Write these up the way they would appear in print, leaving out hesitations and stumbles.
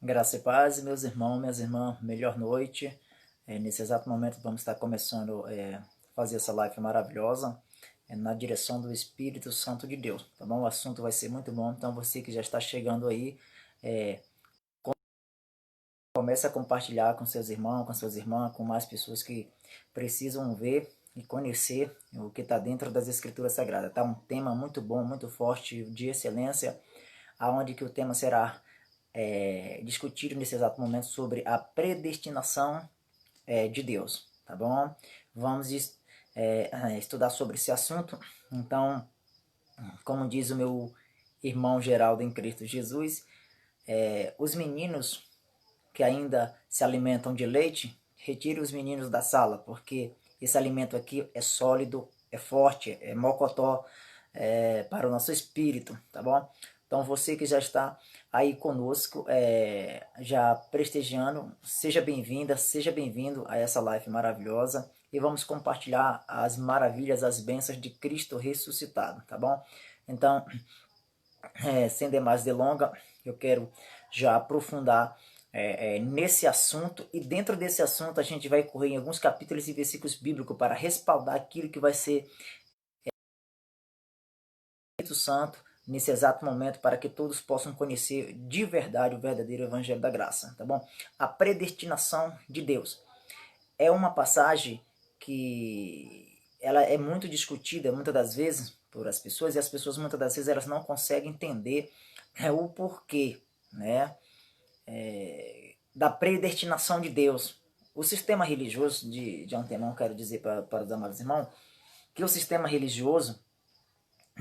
Graça e paz, meus irmãos, minhas irmãs, melhor noite. Nesse exato momento vamos estar começando a fazer essa live maravilhosa na direção do Espírito Santo de Deus, tá bom? O assunto vai ser muito bom, então você que já está chegando aí, comece a compartilhar com seus irmãos, com suas irmãs, com mais pessoas que precisam ver e conhecer o que está dentro das Escrituras Sagradas. Tá um tema muito bom, muito forte, de excelência, aonde que o tema será discutido nesse exato momento sobre a predestinação de Deus, tá bom? Vamos estudar sobre esse assunto. Então, como diz o meu irmão Geraldo em Cristo Jesus, os meninos que ainda se alimentam de leite, retire os meninos da sala, porque esse alimento aqui é sólido, é forte, é mocotó para o nosso espírito, tá bom? Então você que já está aí conosco, já prestigiando, seja bem-vinda, seja bem-vindo a essa live maravilhosa e vamos compartilhar as maravilhas, as bênçãos de Cristo ressuscitado, tá bom? Então, sem demais delongas, eu quero já aprofundar nesse assunto, e dentro desse assunto a gente vai correr em alguns capítulos e versículos bíblicos para respaldar aquilo que vai ser Espírito Santo nesse exato momento, para que todos possam conhecer de verdade o verdadeiro Evangelho da Graça, tá bom? A predestinação de Deus é uma passagem que ela é muito discutida muitas das vezes por as pessoas, e as pessoas muitas das vezes elas não conseguem entender o porquê, né, da predestinação de Deus. O sistema religioso, de antemão quero dizer para os amados irmãos, que o sistema religioso,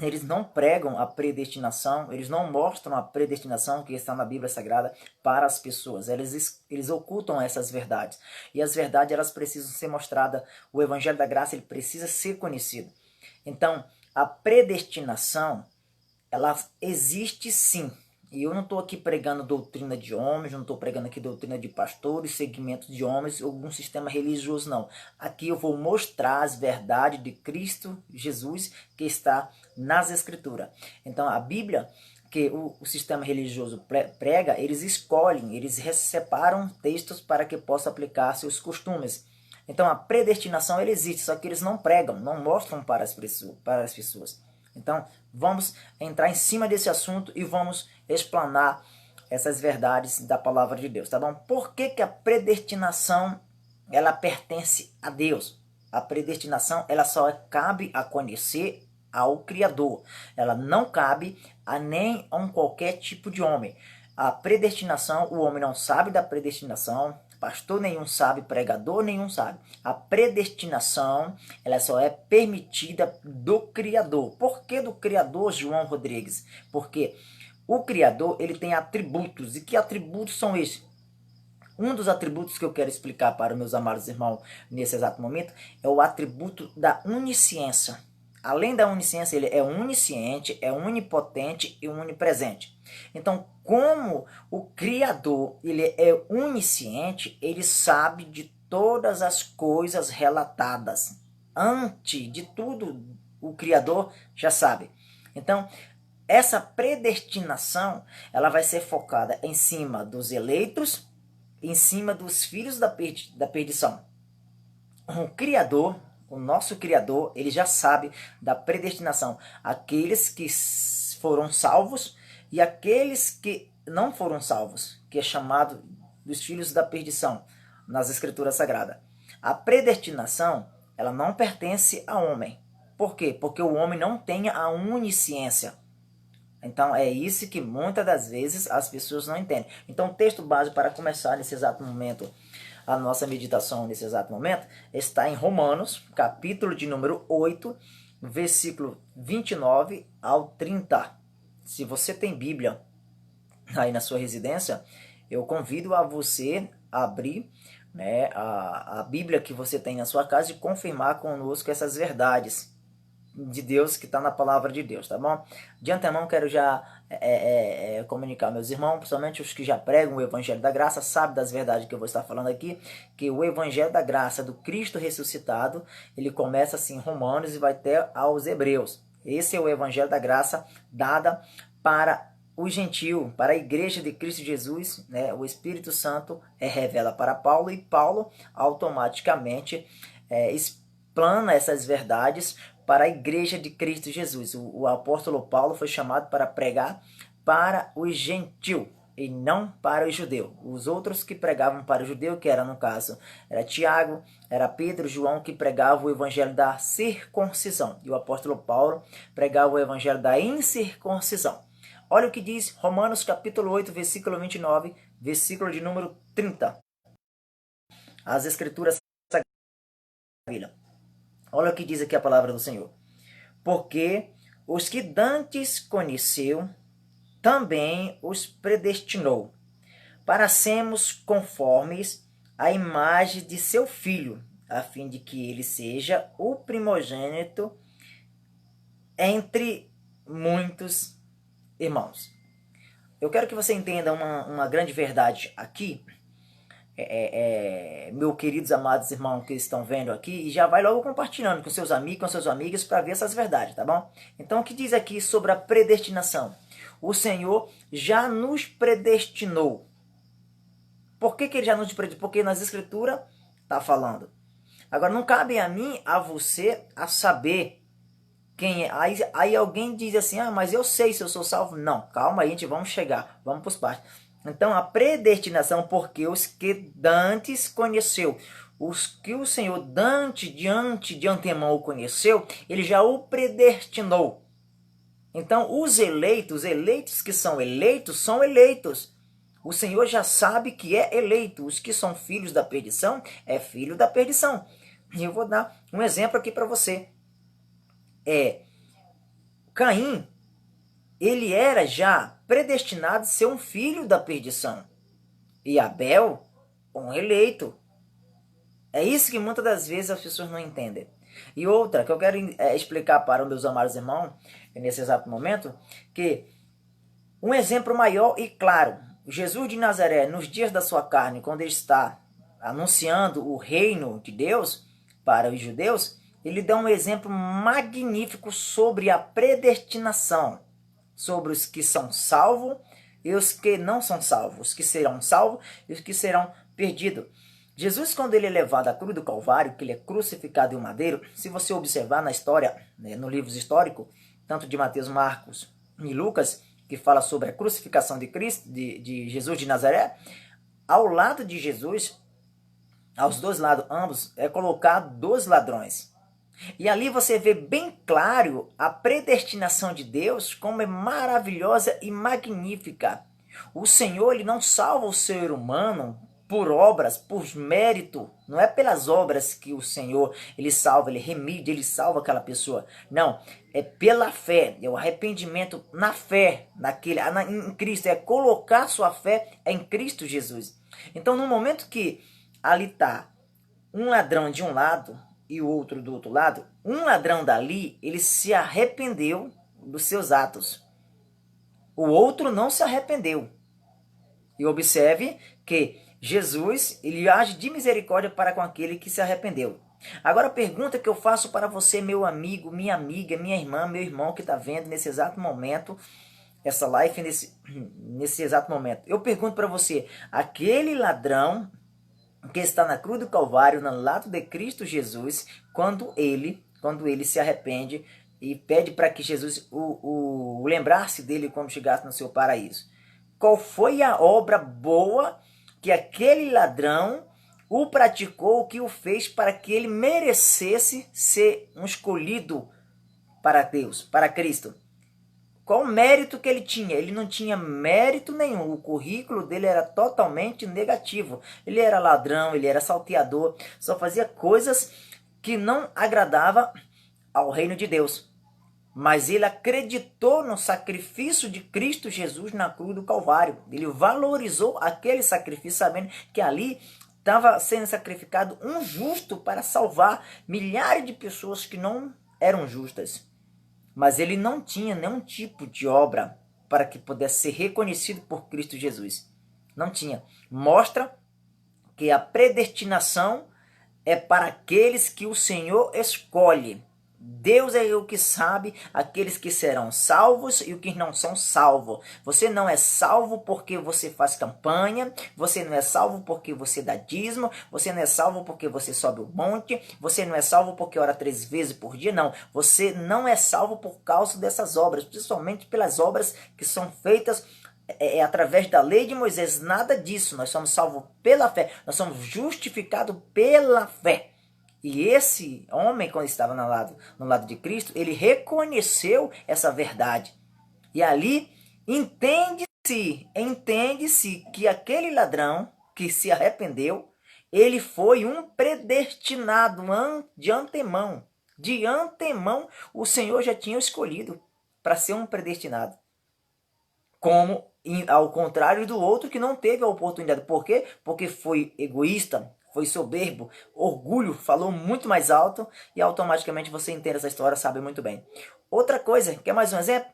eles não pregam a predestinação, eles não mostram a predestinação que está na Bíblia Sagrada para as pessoas. Eles ocultam essas verdades. E as verdades elas precisam ser mostradas. O Evangelho da Graça ele precisa ser conhecido. Então, a predestinação, ela existe sim. E eu não estou aqui pregando doutrina de homens, não estou pregando aqui doutrina de pastores, segmentos de homens ou algum sistema religioso, não. Aqui eu vou mostrar as verdades de Cristo Jesus que está nas Escrituras. Então a Bíblia, que o sistema religioso prega, eles escolhem, eles separam textos para que possa aplicar seus costumes. Então a predestinação ela existe, só que eles não pregam, não mostram para as pessoas. Então, vamos entrar em cima desse assunto e vamos explanar essas verdades da palavra de Deus, tá bom? Por que a predestinação ela pertence a Deus? A predestinação ela só cabe a conhecer ao Criador. Ela não cabe a nem a qualquer tipo de homem. A predestinação, o homem não sabe da predestinação, pastor nenhum sabe, pregador nenhum sabe. A predestinação, ela só é permitida do Criador. Por que do Criador, João Rodrigues? Porque o Criador, ele tem atributos. E que atributos são esses? Um dos atributos que eu quero explicar para meus amados irmãos nesse exato momento é o atributo da onisciência. Além da onisciência, ele é onisciente, é onipotente e onipresente. Então, como o Criador ele é onisciente, ele sabe de todas as coisas relatadas. Antes de tudo, o Criador já sabe. Então, essa predestinação ela vai ser focada em cima dos eleitos, em cima dos filhos da perdição. O Criador, o nosso Criador, ele já sabe da predestinação. Aqueles que foram salvos e aqueles que não foram salvos, que é chamado dos filhos da perdição nas Escrituras Sagradas. A predestinação, ela não pertence ao homem. Por quê? Porque o homem não tem a onisciência. Então é isso que muitas das vezes as pessoas não entendem. Então o texto básico para começar nesse exato momento, a nossa meditação nesse exato momento, está em Romanos, capítulo de número 8, versículo 29 ao 30. Se você tem Bíblia aí na sua residência, eu convido a você a abrir, né, a Bíblia que você tem na sua casa e confirmar conosco essas verdades de Deus que está na palavra de Deus, tá bom? De antemão quero já comunicar meus irmãos, principalmente os que já pregam o Evangelho da Graça, sabem das verdades que eu vou estar falando aqui, que o Evangelho da Graça do Cristo ressuscitado, ele começa assim em Romanos e vai até aos Hebreus. Esse é o Evangelho da Graça dada para o gentil, para a igreja de Cristo Jesus, né, o Espírito Santo revela para Paulo, e Paulo automaticamente explana essas verdades para a igreja de Cristo Jesus. O apóstolo Paulo foi chamado para pregar para o gentil e não para o judeu. Os outros que pregavam para o judeu, que era no caso, era Tiago, era Pedro, João, que pregavam o evangelho da circuncisão. E o apóstolo Paulo pregava o evangelho da incircuncisão. Olha o que diz Romanos capítulo 8, versículo 29, versículo de número 30. As escrituras sagradas. Olha o que diz aqui a palavra do Senhor. Porque os que dantes conheceu, também os predestinou, para sermos conformes à imagem de seu Filho, a fim de que ele seja o primogênito entre muitos irmãos. Eu quero que você entenda uma grande verdade aqui, meus queridos amados irmãos que estão vendo aqui, e já vai logo compartilhando com seus amigos, com suas amigas, para ver essas verdades, tá bom? Então, o que diz aqui sobre a predestinação? O Senhor já nos predestinou. Por que ele já nos predestinou? Porque nas Escrituras está falando. Agora, não cabe a mim, a você, a saber quem é. Aí alguém diz assim, mas eu sei se eu sou salvo. Não, calma aí, gente, vamos chegar, vamos para os partes. Então, a predestinação, porque os que dantes conheceu, os que o Senhor diante de antemão o conheceu, ele já o predestinou. Então, os eleitos que são eleitos. O Senhor já sabe que é eleito. Os que são filhos da perdição, é filho da perdição. E eu vou dar um exemplo aqui para você. Caim, ele era já predestinado a ser um filho da perdição. E Abel, um eleito. É isso que muitas das vezes as pessoas não entendem. E outra que eu quero explicar para os meus amados irmãos, nesse exato momento, que um exemplo maior e claro, Jesus de Nazaré, nos dias da sua carne, quando ele está anunciando o reino de Deus para os judeus, ele dá um exemplo magnífico sobre a predestinação, sobre os que são salvos e os que não são salvos, os que serão salvos e os que serão perdidos. Jesus, quando ele é levado à cruz do Calvário, que ele é crucificado em um madeiro, se você observar na história, no livro histórico, tanto de Mateus, Marcos e Lucas, que fala sobre a crucificação de Cristo, de Jesus de Nazaré, ao lado de Jesus, aos dois lados, ambos, é colocado dois ladrões. E ali você vê bem claro a predestinação de Deus, como é maravilhosa e magnífica. O Senhor, ele não salva o ser humano por obras, por mérito. Não é pelas obras que o Senhor, ele salva, ele remide, ele salva aquela pessoa. Não, é pela fé, é o arrependimento na fé, em Cristo, é colocar sua fé em Cristo Jesus. Então, no momento que ali está um ladrão de um lado e o outro do outro lado, um ladrão dali, ele se arrependeu dos seus atos. O outro não se arrependeu. E observe que Jesus, ele age de misericórdia para com aquele que se arrependeu. Agora a pergunta que eu faço para você, meu amigo, minha amiga, minha irmã, meu irmão que está vendo nesse exato momento, essa live nesse exato momento. Eu pergunto para você, aquele ladrão que está na cruz do Calvário, no lado de Cristo Jesus, quando ele se arrepende e pede para que Jesus o lembrasse dele quando chegasse no seu paraíso. Qual foi a obra boa que aquele ladrão o praticou, que o fez para que ele merecesse ser um escolhido para Deus, para Cristo? Qual o mérito que ele tinha? Ele não tinha mérito nenhum. O currículo dele era totalmente negativo. Ele era ladrão, ele era salteador, só fazia coisas que não agradavam ao reino de Deus. Mas ele acreditou no sacrifício de Cristo Jesus na cruz do Calvário. Ele valorizou aquele sacrifício, sabendo que ali estava sendo sacrificado um justo para salvar milhares de pessoas que não eram justas. Mas ele não tinha nenhum tipo de obra para que pudesse ser reconhecido por Cristo Jesus. Não tinha. Mostra que a predestinação é para aqueles que o Senhor escolhe. Deus é o que sabe aqueles que serão salvos e os que não são salvos. Você não é salvo porque você faz campanha, você não é salvo porque você dá dízimo, você não é salvo porque você sobe o monte, você não é salvo porque ora 3 vezes por dia, não. Você não é salvo por causa dessas obras, principalmente pelas obras que são feitas através da lei de Moisés. Nada disso, nós somos salvos pela fé, nós somos justificados pela fé. E esse homem, quando estava no lado de Cristo, ele reconheceu essa verdade. E ali entende-se que aquele ladrão que se arrependeu, ele foi um predestinado de antemão. De antemão, o Senhor já tinha escolhido para ser um predestinado. Como ao contrário do outro que não teve a oportunidade. Por quê? Porque foi egoísta, foi soberbo, orgulho, falou muito mais alto e automaticamente você entende essa história, sabe muito bem. Outra coisa, quer mais um exemplo?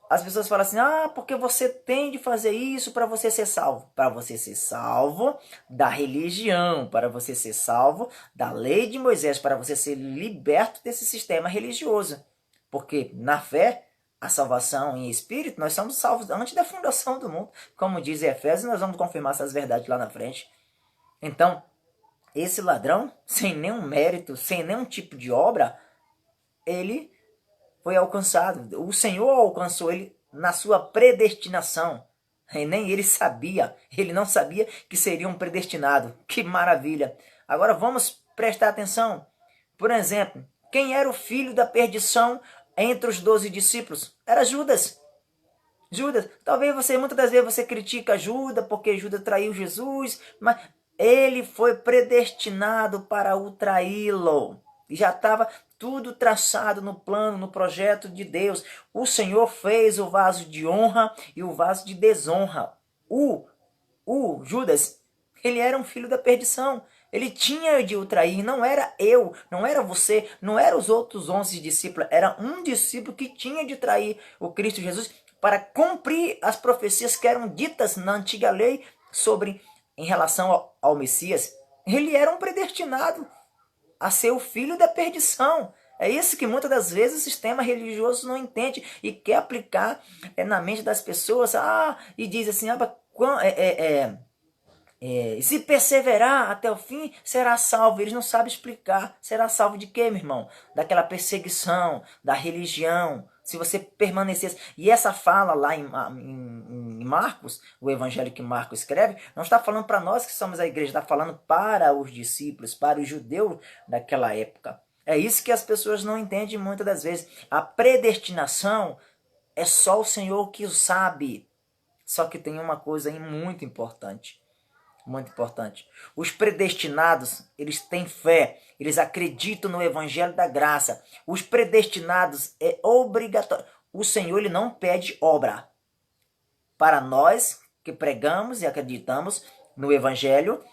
As pessoas falam assim, porque você tem de fazer isso para você ser salvo. Para você ser salvo da religião, para você ser salvo da lei de Moisés, para você ser liberto desse sistema religioso. Porque na fé, a salvação em espírito, nós somos salvos antes da fundação do mundo. Como diz Efésios, nós vamos confirmar essas verdades lá na frente. Então, esse ladrão, sem nenhum mérito, sem nenhum tipo de obra, ele foi alcançado. O Senhor alcançou ele na sua predestinação. E nem ele sabia, ele não sabia que seria um predestinado. Que maravilha! Agora vamos prestar atenção. Por exemplo, quem era o filho da perdição entre os 12 discípulos? Era Judas. Judas, talvez muitas das vezes você critica Judas porque Judas traiu Jesus, mas ele foi predestinado para o traí-lo. Já estava tudo traçado no plano, no projeto de Deus. O Senhor fez o vaso de honra e o vaso de desonra. O Judas, ele era um filho da perdição. Ele tinha de o trair, não era eu, não era você, não eram os outros 11 discípulos. Era um discípulo que tinha de trair o Cristo Jesus para cumprir as profecias que eram ditas na antiga lei em relação ao Messias. Ele era um predestinado a ser o filho da perdição. É isso que muitas das vezes o sistema religioso não entende e quer aplicar na mente das pessoas. E diz assim, se perseverar até o fim, será salvo. Eles não sabem explicar. Será salvo de quê, meu irmão? Daquela perseguição, da religião. Se você permanecesse... E essa fala lá em Marcos, o evangelho que Marcos escreve, não está falando para nós que somos a igreja, está falando para os discípulos, para os judeus daquela época. É isso que as pessoas não entendem muitas das vezes. A predestinação é só o Senhor que o sabe. Só que tem uma coisa aí muito importante. Muito importante. Os predestinados, eles têm fé, eles acreditam no evangelho da graça. Os predestinados é obrigatório. O Senhor, ele não pede obra. Para nós que pregamos e acreditamos no evangelho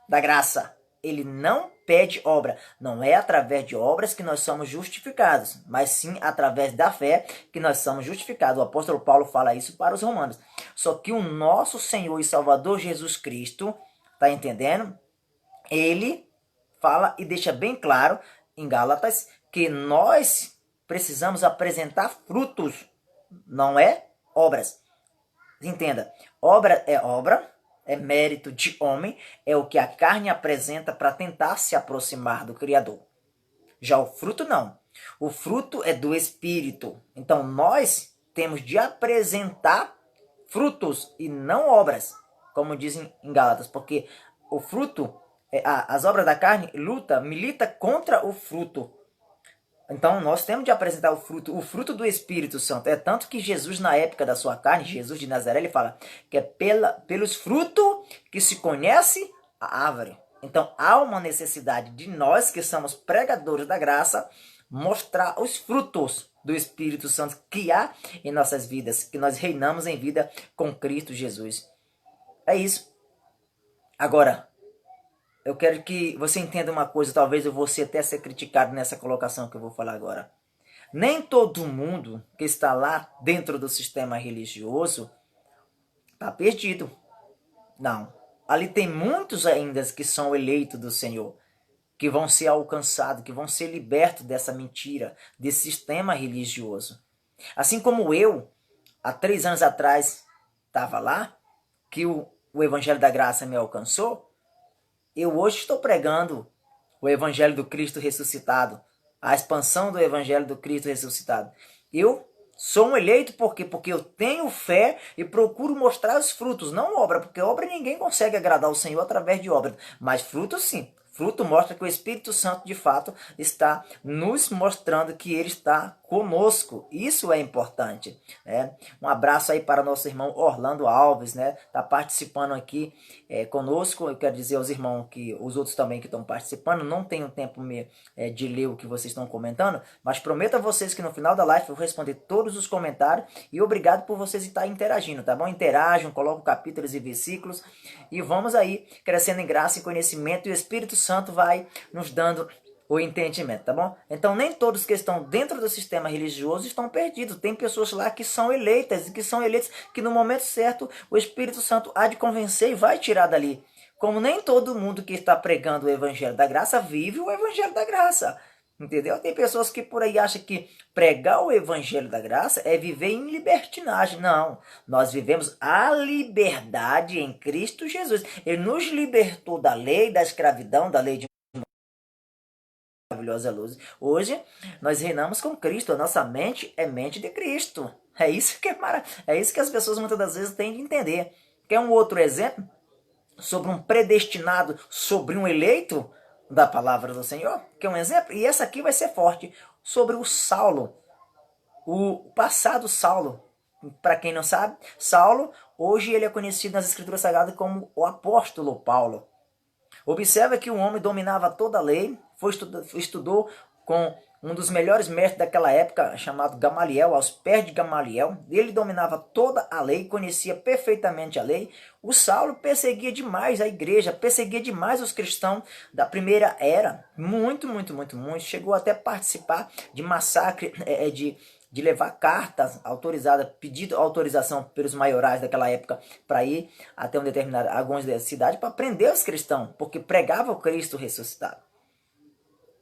da graça, ele não pede obra. Não é através de obras que nós somos justificados, mas sim através da fé que nós somos justificados. O apóstolo Paulo fala isso para os romanos. Só que o nosso Senhor e Salvador Jesus Cristo, tá entendendo? Ele fala e deixa bem claro em Gálatas que nós precisamos apresentar frutos, não é obras. Entenda, obra, é mérito de homem, é o que a carne apresenta para tentar se aproximar do Criador. Já o fruto não. O fruto é do Espírito. Então nós temos de apresentar frutos e não obras, como dizem em Gálatas, porque o fruto, as obras da carne milita contra o fruto. Então nós temos de apresentar o fruto do Espírito Santo. É tanto que Jesus, na época da sua carne, Jesus de Nazaré, ele fala que é pelos frutos que se conhece a árvore. Então há uma necessidade de nós, que somos pregadores da graça, mostrar os frutos do Espírito Santo que há em nossas vidas, que nós reinamos em vida com Cristo Jesus. É isso. Agora, eu quero que você entenda uma coisa, talvez eu vou até ser criticado nessa colocação que eu vou falar agora. Nem todo mundo que está lá dentro do sistema religioso está perdido. Não. Ali tem muitos ainda que são eleitos do Senhor. que vão ser alcançados, que vão ser libertos dessa mentira, desse sistema religioso. Assim como eu, há 3 anos atrás, estava lá, que o Evangelho da Graça me alcançou, eu hoje estou pregando o Evangelho do Cristo ressuscitado, a expansão do Evangelho do Cristo ressuscitado. Eu sou um eleito por quê? Porque eu tenho fé e procuro mostrar os frutos, não obra, porque obra ninguém consegue agradar o Senhor através de obra, mas frutos sim. Fruto mostra que o Espírito Santo, de fato, está nos mostrando que ele está conosco. Isso é importante, né? Um abraço aí para nosso irmão Orlando Alves, né? Está participando aqui conosco. Eu quero dizer aos irmãos que os outros também que estão participando, não tenho tempo de ler o que vocês estão comentando, mas prometo a vocês que no final da live eu vou responder todos os comentários e obrigado por vocês estarem interagindo, tá bom? Interajam, colocam capítulos e versículos e vamos aí crescendo em graça e conhecimento e o Espírito Santo vai nos dando o entendimento, tá bom? Então nem todos que estão dentro do sistema religioso estão perdidos. Tem pessoas lá que são eleitas e que são eleitas que no momento certo o Espírito Santo há de convencer e vai tirar dali. Como nem todo mundo que está pregando o Evangelho da Graça vive o Evangelho da Graça. Entendeu? Tem pessoas que por aí acham que pregar o Evangelho da Graça é viver em libertinagem. Não, nós vivemos a liberdade em Cristo Jesus. Ele nos libertou da lei, da escravidão, da lei de maravilhosa luz. Hoje nós reinamos com Cristo, a nossa mente é mente de Cristo. É isso que é isso que as pessoas muitas das vezes têm de entender. Quer um outro exemplo sobre um predestinado, sobre um eleito da palavra do Senhor? Quer um exemplo? E essa aqui vai ser forte, sobre o Saulo, o passado Saulo. Para quem não sabe, Saulo, hoje ele é conhecido nas Escrituras Sagradas como o apóstolo Paulo. Observa que o homem dominava toda a lei, estudou com um dos melhores mestres daquela época, chamado Gamaliel, aos pés de Gamaliel. Ele dominava toda a lei, conhecia perfeitamente a lei. O Saulo perseguia demais a igreja, perseguia demais os cristãos da primeira era. Muito. Chegou até a participar de massacre, de levar cartas autorizadas, pedido autorização pelos maiorais daquela época para ir até algumas cidades para prender os cristãos, porque pregava o Cristo ressuscitado.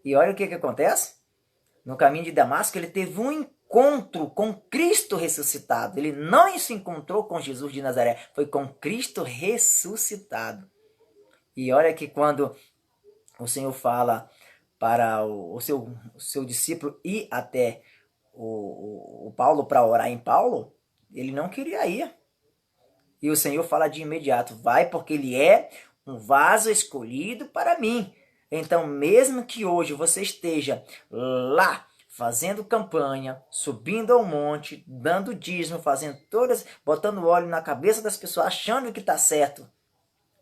E olha o que acontece. No caminho de Damasco, ele teve um encontro com Cristo ressuscitado. Ele não se encontrou com Jesus de Nazaré, foi com Cristo ressuscitado. E olha que quando o Senhor fala para o seu discípulo ir até o Paulo para orar em Paulo, ele não queria ir. E o Senhor fala de imediato, vai porque ele é um vaso escolhido para mim. Então, mesmo que hoje você esteja lá fazendo campanha, subindo ao monte, dando dízimo, fazendo botando óleo na cabeça das pessoas, achando que está certo.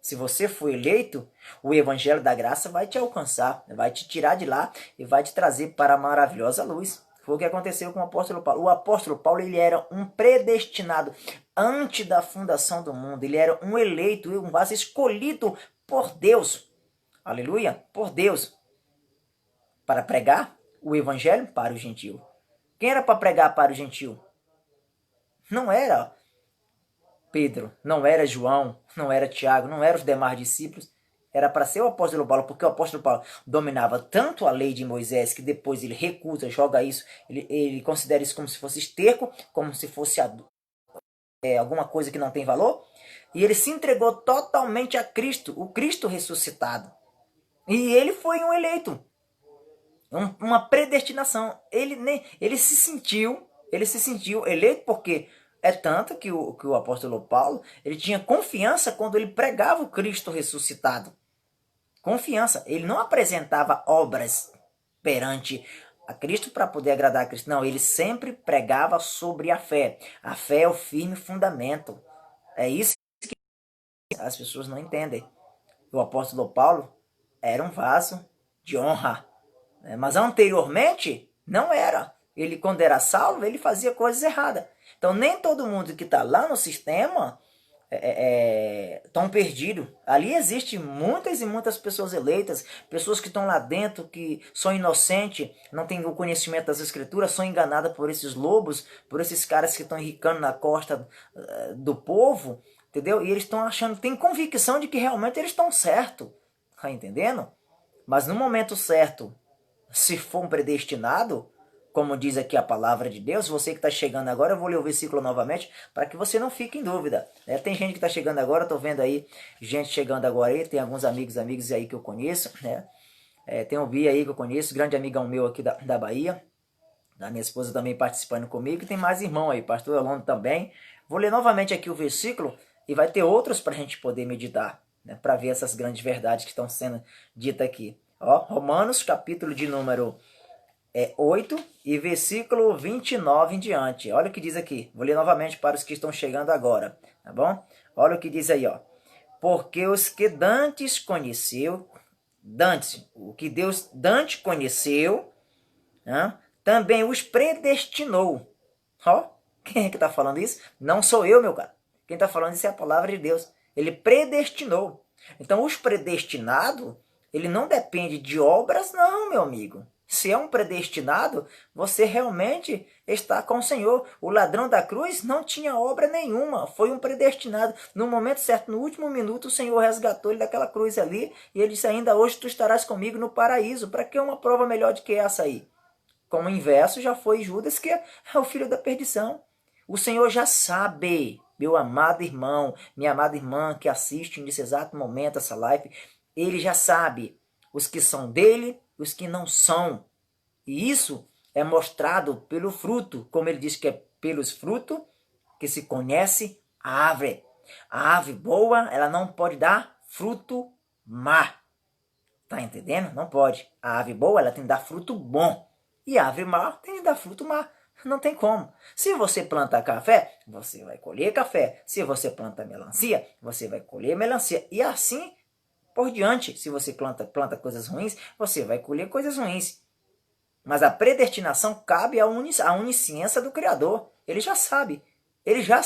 Se você for eleito, o Evangelho da Graça vai te alcançar, vai te tirar de lá e vai te trazer para a maravilhosa luz. Foi o que aconteceu com o apóstolo Paulo. O apóstolo Paulo ele era um predestinado antes da fundação do mundo. Ele era um eleito, um vaso escolhido por Deus. Aleluia, por Deus, para pregar o evangelho para o gentio. Quem era para pregar para o gentio? Não era Pedro, não era João, não era Tiago, não eram os demais discípulos. Era para ser o apóstolo Paulo, porque o apóstolo Paulo dominava tanto a lei de Moisés, que depois ele recusa, joga isso, ele considera isso como se fosse esterco, como se fosse alguma coisa que não tem valor. E ele se entregou totalmente a Cristo, o Cristo ressuscitado. E ele foi um eleito, uma predestinação. Ele se sentiu eleito porque é tanto que o apóstolo Paulo ele tinha confiança quando ele pregava o Cristo ressuscitado. Confiança. Ele não apresentava obras perante a Cristo para poder agradar a Cristo. Não, ele sempre pregava sobre a fé. A fé é o firme fundamento. É isso que as pessoas não entendem. O apóstolo Paulo era um vaso de honra. Mas anteriormente, não era. Ele, quando era salvo, ele fazia coisas erradas. Então, nem todo mundo que está lá no sistema tão perdido. Ali existem muitas e muitas pessoas eleitas, pessoas que estão lá dentro, que são inocentes, não têm o conhecimento das escrituras, são enganadas por esses lobos, por esses caras que estão enricando na costa do povo, entendeu? E eles estão achando, têm convicção de que realmente eles estão certos. Tá entendendo? Mas no momento certo, se for um predestinado, como diz aqui a palavra de Deus, você que está chegando agora, eu vou ler o versículo novamente, para que você não fique em dúvida. Tem gente que está chegando agora, estou vendo aí gente chegando agora aí, tem alguns amigos aí que eu conheço, né? Tem o Bia aí que eu conheço, grande amigão meu aqui da Bahia, da minha esposa também participando comigo, e tem mais irmão aí, pastor Elano também. Vou ler novamente aqui o versículo, e vai ter outros para a gente poder meditar, né? Para ver essas grandes verdades que estão sendo ditas aqui. Ó, Romanos, capítulo de número 8 e versículo 29 em diante. Olha o que diz aqui. Vou ler novamente para os que estão chegando agora, tá bom? Olha o que diz aí, ó. Porque os que dantes conheceu, o que Deus Dante conheceu, né, também os predestinou. Ó, quem é que está falando isso? Não sou eu, meu cara. Quem está falando isso é a palavra de Deus. Ele predestinou. Então, os predestinados, ele não depende de obras, não, meu amigo. Se é um predestinado, você realmente está com o Senhor. O ladrão da cruz não tinha obra nenhuma, foi um predestinado. No momento certo, no último minuto, o Senhor resgatou ele daquela cruz ali, e ele disse, ainda hoje tu estarás comigo no paraíso. Para que uma prova melhor do que essa aí? Como inverso já foi Judas, que é o filho da perdição. O Senhor já sabe, meu amado irmão, minha amada irmã que assiste nesse exato momento essa live, ele já sabe os que são dele e os que não são. E isso é mostrado pelo fruto, como ele diz que é pelos frutos que se conhece a árvore. A árvore boa, ela não pode dar fruto má. Tá entendendo? Não pode. A árvore boa, ela tem que dar fruto bom. E a árvore má tem que dar fruto má. Não tem como. Se você planta café, você vai colher café. Se você planta melancia, você vai colher melancia. E assim por diante. Se você planta coisas ruins, você vai colher coisas ruins. Mas a predestinação cabe à onisciência do Criador. Ele já sabe. Ele já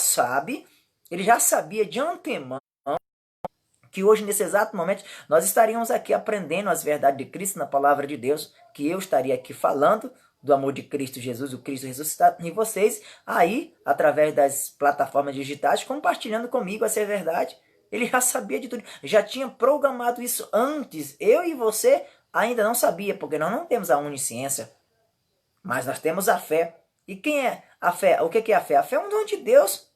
sabia de antemão que hoje, nesse exato momento, nós estaríamos aqui aprendendo as verdades de Cristo na palavra de Deus, que eu estaria aqui falando do amor de Cristo Jesus, o Cristo ressuscitado, e vocês aí, através das plataformas digitais, compartilhando comigo essa verdade. Ele já sabia de tudo, já tinha programado isso antes. Eu e você ainda não sabia, porque nós não temos a onisciência, mas nós temos a fé. E quem é a fé? O que é a fé? A fé é um dom de Deus.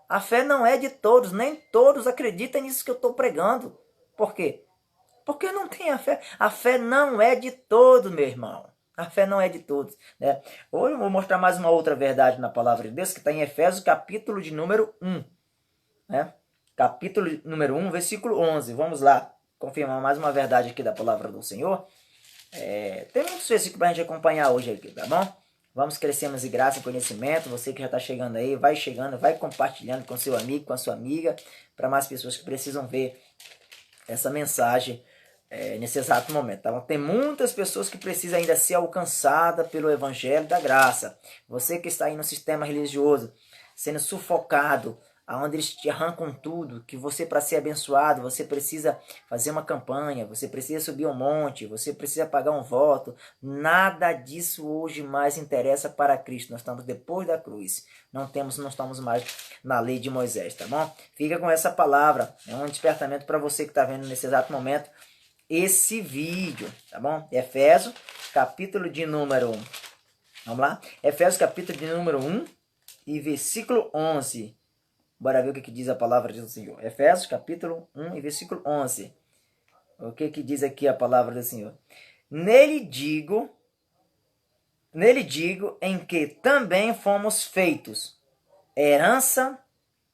A fé não é de todos, nem todos acreditam nisso que eu estou pregando. Por quê? Porque não tem a fé. A fé não é de todos, meu irmão. A fé não é de todos. Né? Hoje eu vou mostrar mais uma outra verdade na palavra de Deus, que está em Efésios, capítulo de número 1. Né? Capítulo número 1, versículo 11. Vamos lá confirmar mais uma verdade aqui da palavra do Senhor. Tem muitos versículos para a gente acompanhar hoje aqui, tá bom? Vamos crescermos em graça e conhecimento. Você que já está chegando aí, vai chegando, vai compartilhando com seu amigo, com a sua amiga, para mais pessoas que precisam ver essa mensagem nesse exato momento. Tá? Tem muitas pessoas que precisam ainda ser alcançadas pelo Evangelho da Graça. Você que está aí no sistema religioso, sendo sufocado, onde eles te arrancam tudo, que você, para ser abençoado, você precisa fazer uma campanha, você precisa subir um monte, você precisa pagar um voto. Nada disso hoje mais interessa para Cristo. Nós estamos depois da cruz. Não estamos mais na lei de Moisés, tá bom? Fica com essa palavra. É um despertamento para você que está vendo nesse exato momento esse vídeo, tá bom? Efésios, capítulo de número... Vamos lá? Efésios, capítulo de número 1 e versículo 11. Bora ver o que diz a palavra do Senhor. Efésios, capítulo 1 e versículo 11. O que diz aqui a palavra do Senhor? Nele digo em que também fomos feitos herança,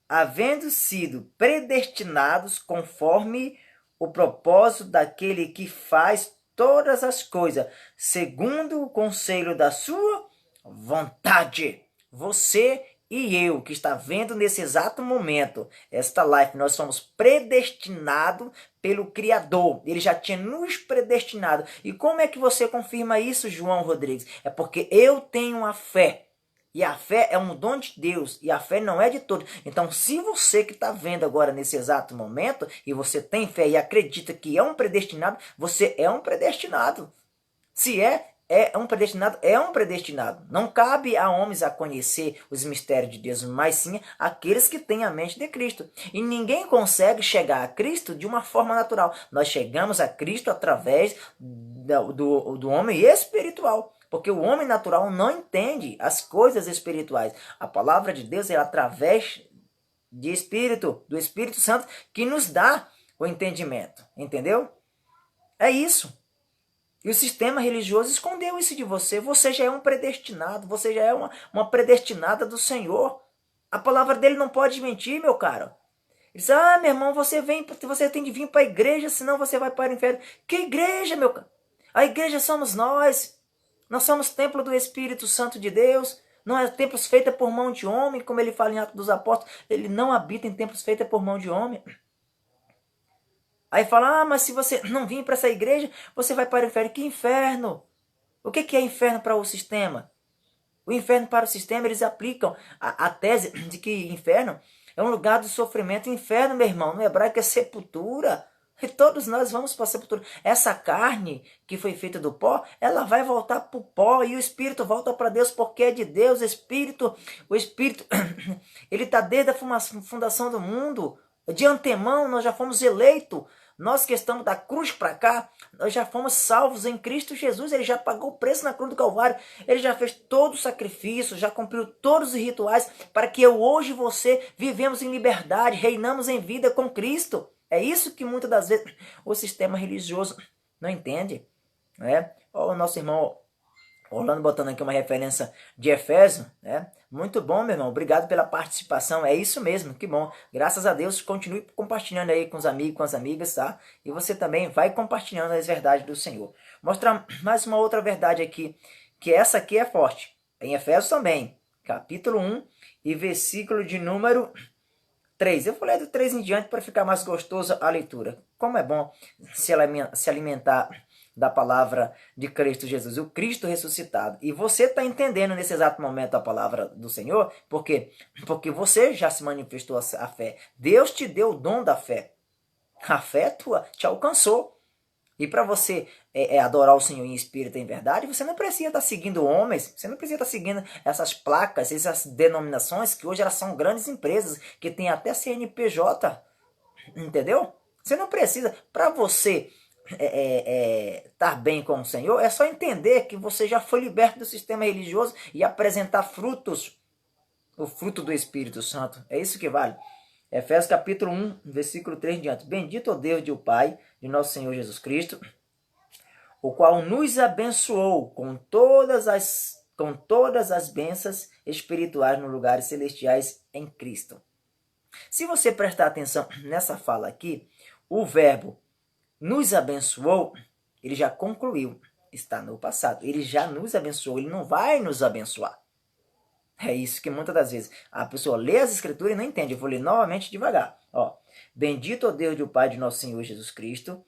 havendo sido predestinados conforme o propósito daquele que faz todas as coisas, segundo o conselho da sua vontade. Você e eu, que está vendo nesse exato momento esta live, nós somos predestinados pelo Criador. Ele já tinha nos predestinado. E como é que você confirma isso, João Rodrigues? É porque eu tenho a fé. E a fé é um dom de Deus. E a fé não é de todos. Então, se você que está vendo agora nesse exato momento, e você tem fé e acredita que é um predestinado, você é um predestinado. Se é, é um predestinado? É um predestinado. Não cabe a homens a conhecer os mistérios de Deus, mas sim aqueles que têm a mente de Cristo. E ninguém consegue chegar a Cristo de uma forma natural. Nós chegamos a Cristo através do homem espiritual. Porque o homem natural não entende as coisas espirituais. A palavra de Deus é através de Espírito, do Espírito Santo, que nos dá o entendimento. Entendeu? É isso. E o sistema religioso escondeu isso de você. Você já é um predestinado. Você já é uma predestinada do Senhor. A palavra dele não pode mentir, meu caro. Ele diz, meu irmão, você tem que vir para a igreja, senão você vai para o inferno. Que igreja, meu caro? A igreja somos nós. Nós somos templo do Espírito Santo de Deus. Não é templos feitos por mão de homem, como ele fala em Atos dos Apóstolos. Ele não habita em templos feitos por mão de homem. Aí fala, mas se você não vir para essa igreja, você vai para o inferno. Que inferno? O que é inferno para o sistema? O inferno para o sistema, eles aplicam a tese de que inferno é um lugar de sofrimento. Inferno, meu irmão, no hebraico é sepultura. E todos nós vamos para a sepultura. Essa carne que foi feita do pó, ela vai voltar para o pó. E o Espírito volta para Deus porque é de Deus. O Espírito, ele está desde a fundação do mundo. De antemão, nós já fomos eleitos. Nós que estamos da cruz para cá, nós já fomos salvos em Cristo Jesus. Ele já pagou o preço na cruz do Calvário. Ele já fez todo o sacrifício, já cumpriu todos os rituais para que eu hoje e você vivemos em liberdade, reinamos em vida com Cristo. É isso que muitas das vezes o sistema religioso não entende. Né? O nosso irmão Orlando botando aqui uma referência de Efésio, né? Muito bom, meu irmão. Obrigado pela participação. É isso mesmo, que bom. Graças a Deus, continue compartilhando aí com os amigos, com as amigas, tá? E você também vai compartilhando as verdades do Senhor. Mostrar mais uma outra verdade aqui, que essa aqui é forte. Em Efésios também, capítulo 1 e versículo de número 3. Eu vou ler do 3 em diante para ficar mais gostoso a leitura. Como é bom se alimentar da palavra de Cristo Jesus, o Cristo ressuscitado. E você está entendendo nesse exato momento a palavra do Senhor, porque você já se manifestou a fé. Deus te deu o dom da fé. A fé tua te alcançou. E para você adorar o Senhor em espírito e em verdade, você não precisa estar seguindo homens, você não precisa estar seguindo essas placas, essas denominações, que hoje elas são grandes empresas, que tem até CNPJ, entendeu? Você não precisa, para você estar bem com o Senhor, é só entender que você já foi liberto do sistema religioso e apresentar frutos, o fruto do Espírito Santo. É isso que vale. Efésios capítulo 1, versículo 3 em diante. Bendito o Deus de o Pai, de nosso Senhor Jesus Cristo, o qual nos abençoou com todas as bênçãos espirituais nos lugares celestiais em Cristo. Se você prestar atenção nessa fala aqui, o verbo nos abençoou, ele já concluiu, está no passado. Ele já nos abençoou, ele não vai nos abençoar. É isso que muitas das vezes a pessoa lê as escrituras e não entende. Eu vou ler novamente devagar. Ó, bendito o Deus e o Pai de nosso Senhor Jesus Cristo,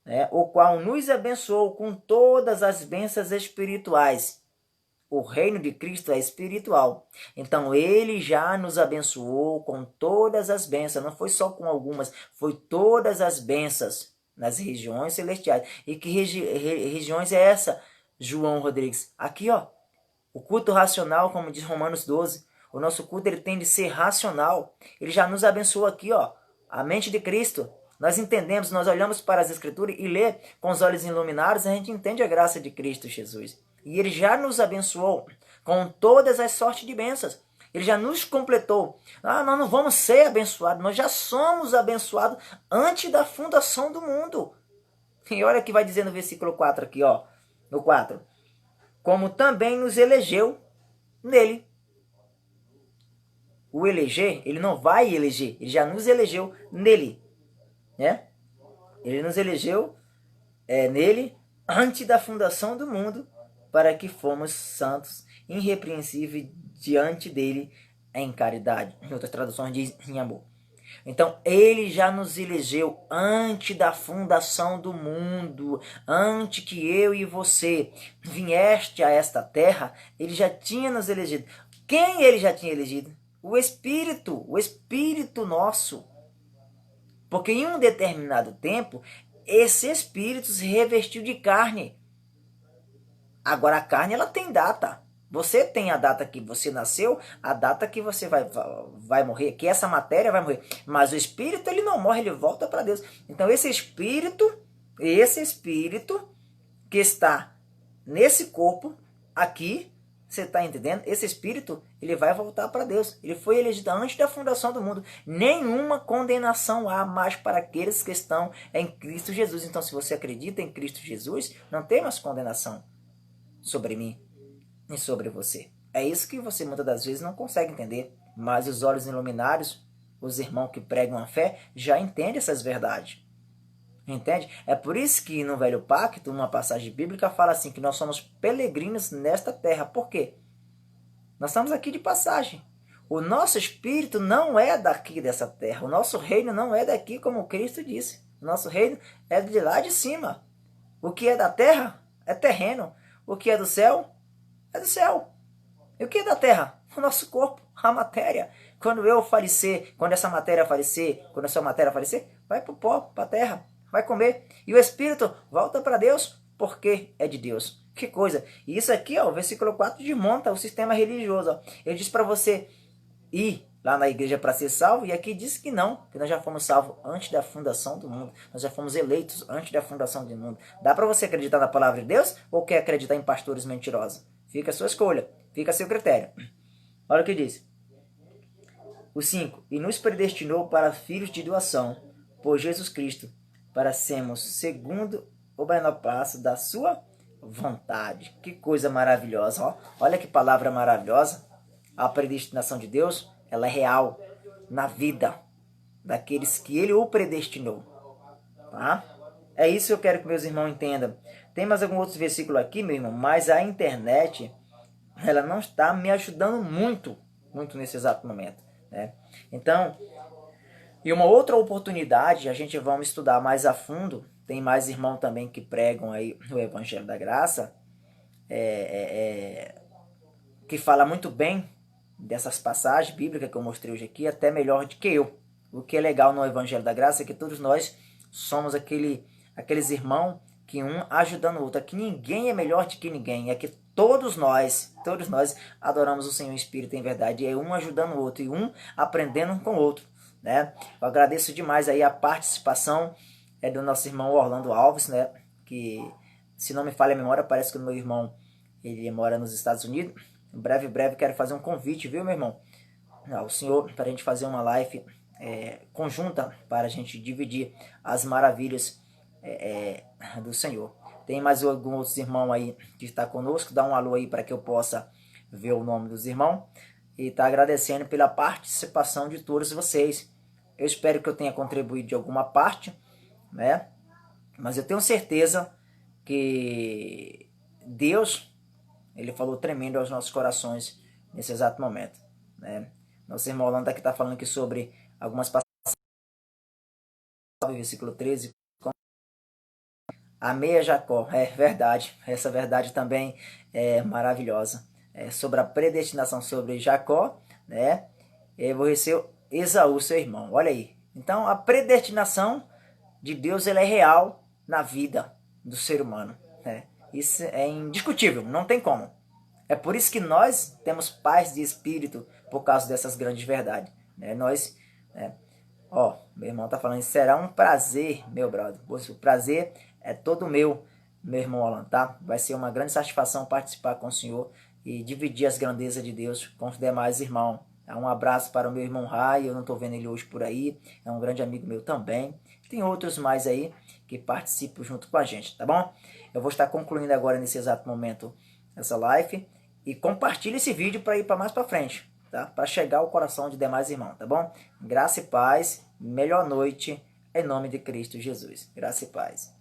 né, o qual nos abençoou com todas as bênçãos espirituais. O reino de Cristo é espiritual. Então ele já nos abençoou com todas as bênçãos. Não foi só com algumas, foi todas as bênçãos nas regiões celestiais. E que regiões é essa, João Rodrigues? Aqui, ó. O culto racional, como diz Romanos 12. O nosso culto ele tem de ser racional. Ele já nos abençoou aqui, ó. A mente de Cristo. Nós entendemos, nós olhamos para as Escrituras e lê com os olhos iluminados, a gente entende a graça de Cristo Jesus. E ele já nos abençoou com todas as sortes de bênçãos. Ele já nos completou. Nós não vamos ser abençoados, nós já somos abençoados antes da fundação do mundo. E olha o que vai dizer no versículo 4 aqui, ó. No 4. Como também nos elegeu nele. O eleger, ele não vai eleger, ele já nos elegeu nele. Né? Ele nos elegeu nele antes da fundação do mundo, para que fomos santos, irrepreensíveis diante dele em caridade. Em outras traduções diz em amor. Então ele já nos elegeu antes da fundação do mundo, antes que eu e você vieste a esta terra, ele já tinha nos elegido. Quem ele já tinha elegido? O Espírito nosso. Porque em um determinado tempo, esse Espírito se revestiu de carne. Agora a carne, ela tem data. Você tem a data que você nasceu, a data que você vai morrer, que essa matéria vai morrer. Mas o espírito, ele não morre, ele volta para Deus. Então esse espírito que está nesse corpo aqui, você está entendendo? Esse espírito, ele vai voltar para Deus. Ele foi elegido antes da fundação do mundo. Nenhuma condenação há mais para aqueles que estão em Cristo Jesus. Então, se você acredita em Cristo Jesus, não tem mais condenação sobre mim e sobre você. É isso que você muitas das vezes não consegue entender. Mas os olhos iluminados, os irmãos que pregam a fé, já entendem essas verdades. Entende? É por isso que no Velho Pacto, numa passagem bíblica, fala assim, que nós somos peregrinos nesta terra. Por quê? Nós estamos aqui de passagem. O nosso espírito não é daqui dessa terra. O nosso reino não é daqui, como Cristo disse. O nosso reino é de lá de cima. O que é da terra é terreno. O que é do céu é do céu. E o que é da terra? O nosso corpo, a matéria. Quando eu falecer, quando essa matéria falecer, quando essa matéria falecer, vai para o pó, para a terra. Vai comer. E o espírito volta para Deus, porque é de Deus. Que coisa. E isso aqui, ó, o versículo 4 desmonta o sistema religioso. Ó. Ele diz para você ir lá na igreja para ser salvo, e aqui diz que não, que nós já fomos salvos antes da fundação do mundo. Nós já fomos eleitos antes da fundação do mundo. Dá para você acreditar na palavra de Deus ou quer acreditar em pastores mentirosos? Fica a sua escolha, fica a seu critério. Olha o que diz. O 5. E nos predestinou para filhos de doação por Jesus Cristo, para sermos segundo o beneplácito da sua vontade. Que coisa maravilhosa, ó. Olha que palavra maravilhosa. A predestinação de Deus, ela é real na vida daqueles que Ele o predestinou. Tá? É isso que eu quero que meus irmãos entendam. Tem mais algum outro versículo aqui, meu irmão, mas a internet, ela não está me ajudando muito nesse exato momento. Né? Então, e uma outra oportunidade, a gente vamos estudar mais a fundo, tem mais irmãos também que pregam aí o Evangelho da Graça, que fala muito bem dessas passagens bíblicas que eu mostrei hoje aqui, até melhor do que eu. O que é legal no Evangelho da Graça é que todos nós somos aqueles irmãos que um ajudando o outro. Aqui ninguém é melhor do que ninguém, é que todos nós adoramos o Senhor em Espírito em verdade, é um ajudando o outro e um aprendendo com o outro. Né? Eu agradeço demais aí a participação do nosso irmão Orlando Alves, né? Que, se não me falha a memória, parece que o meu irmão ele mora nos Estados Unidos. Em breve quero fazer um convite, viu, meu irmão? Ao senhor, para a gente fazer uma live conjunta, para a gente dividir as maravilhas do Senhor. Tem mais alguns outros irmãos aí que está conosco, dá um alô aí para que eu possa ver o nome dos irmãos. E está agradecendo pela participação de todos vocês. Eu espero que eu tenha contribuído de alguma parte, né? Mas eu tenho certeza que Deus, Ele falou tremendo aos nossos corações nesse exato momento, né? Nosso irmão Holanda aqui está falando aqui sobre algumas passagens, versículo 13. Amei a Jacó, é verdade, essa verdade também é maravilhosa. Sobre a predestinação sobre Jacó, né? Eu vou receber Esaú, seu irmão. Olha aí. Então, a predestinação de Deus ela é real na vida do ser humano. Né? Isso é indiscutível, não tem como. É por isso que nós temos paz de espírito por causa dessas grandes verdades. Né? Nós, meu irmão tá falando, será um prazer, meu brother. O prazer é todo meu irmão Alan, tá? Vai ser uma grande satisfação participar com o senhor e dividir as grandezas de Deus com os demais irmãos. Um abraço para o meu irmão Rai, eu não estou vendo ele hoje por aí, é um grande amigo meu também. Tem outros mais aí que participam junto com a gente, tá bom? Eu vou estar concluindo agora nesse exato momento essa live e compartilhe esse vídeo para ir para mais para frente, tá? Para chegar ao coração de demais irmãos, tá bom? Graça e paz, melhor noite, em nome de Cristo Jesus. Graça e paz.